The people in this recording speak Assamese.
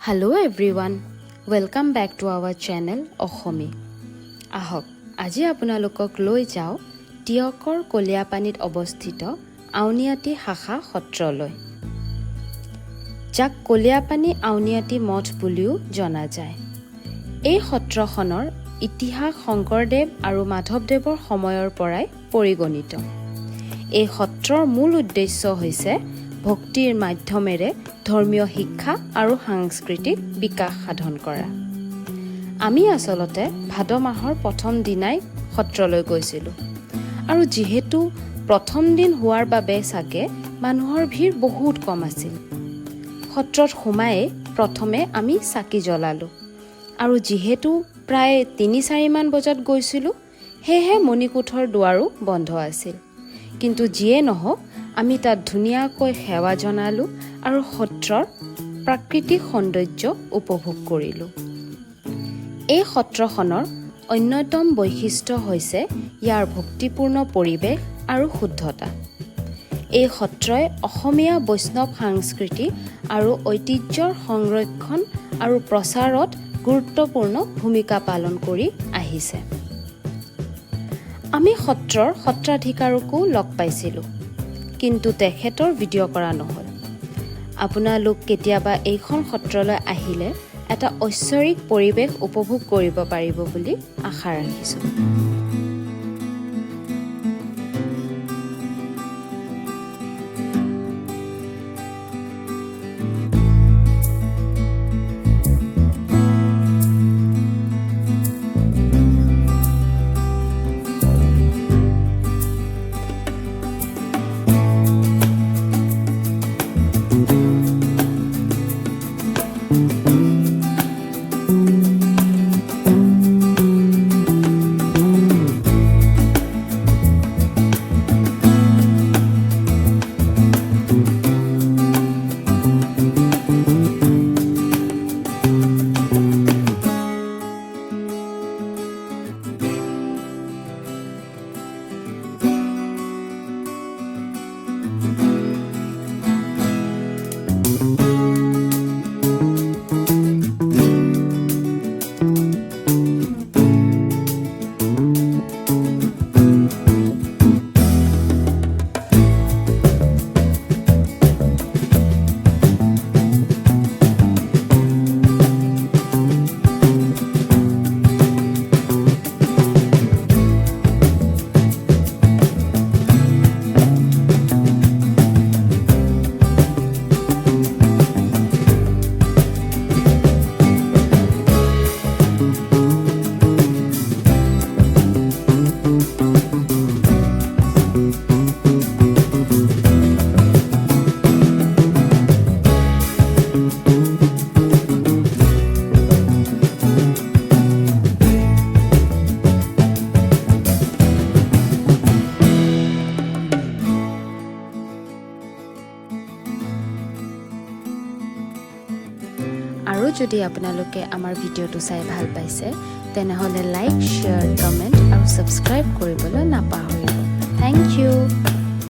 Hello everyone, welcome back to our channel অসমী। আহক আজি আপোনালোকক লৈ যাওঁ টিয়কৰ কলিয়াপানীত অৱস্থিত আউনিআটি শাখা সত্ৰলৈ, যাক কলিয়াপানী আউনিআটি মঠ বুলিও জনা যায়। এই সত্ৰখনৰ ইতিহাস শংকৰদেৱ আৰু মাধৱদেৱৰ সময়ৰ পৰাই পৰিগণিত। এই সত্ৰৰ মূল উদ্দেশ্য হৈছে ভক্তিৰ মাধ্যমেৰে ধৰ্মীয় শিক্ষা আৰু সাংস্কৃতিক বিকাশ সাধন কৰা। আমি আচলতে ভাদ মাহৰ প্ৰথম দিনাই সত্ৰলৈ গৈছিলোঁ আৰু যিহেতু প্ৰথম দিন হোৱাৰ বাবে চাগে মানুহৰ ভিৰ বহুত কম আছিল। সত্ৰত সোমাই প্ৰথমে আমি চাকি জ্বলালোঁ আৰু যিহেতু প্ৰায় ৩-৪ মান বজাত গৈছিলোঁ, সেয়েহে মণিকোঠৰ দুৱাৰো বন্ধ আছিল। কিন্তু যিয়ে নহওক আমি তাত ধুনীয়াকৈ সেৱা জনালোঁ আৰু সত্ৰৰ প্ৰাকৃতিক সৌন্দৰ্য উপভোগ কৰিলোঁ। এই সত্ৰখনৰ অন্যতম বৈশিষ্ট্য হৈছে ইয়াৰ ভক্তিপূৰ্ণ পৰিৱেশ আৰু শুদ্ধতা। এই সত্ৰই অসমীয়া বৈষ্ণৱ সংস্কৃতি আৰু ঐতিহ্যৰ সংৰক্ষণ আৰু প্ৰচাৰত গুৰুত্বপূৰ্ণ ভূমিকা পালন কৰি আহিছে। আমি সত্ৰৰ সত্ৰাধিকাৰকো লগ পাইছিলোঁ, কিন্তু তেখেতৰ ভিডিঅ' কৰা নহ'ল। আপোনালোক কেতিয়াবা এইখন সত্ৰলৈ আহিলে এটা ঐশ্বৰিক পৰিৱেশ উপভোগ কৰিব পাৰিব বুলি আশা ৰাখিছোঁ। আৰু যদি আপোনালোকে আমাৰ ভিডিঅ'টো চাই ভাল পাইছে, তেনেহ'লে লাইক, শ্বেয়াৰ, কমেণ্ট আৰু ছাবস্ক্ৰাইব কৰিবলৈ নাপাহৰিব। Thank U.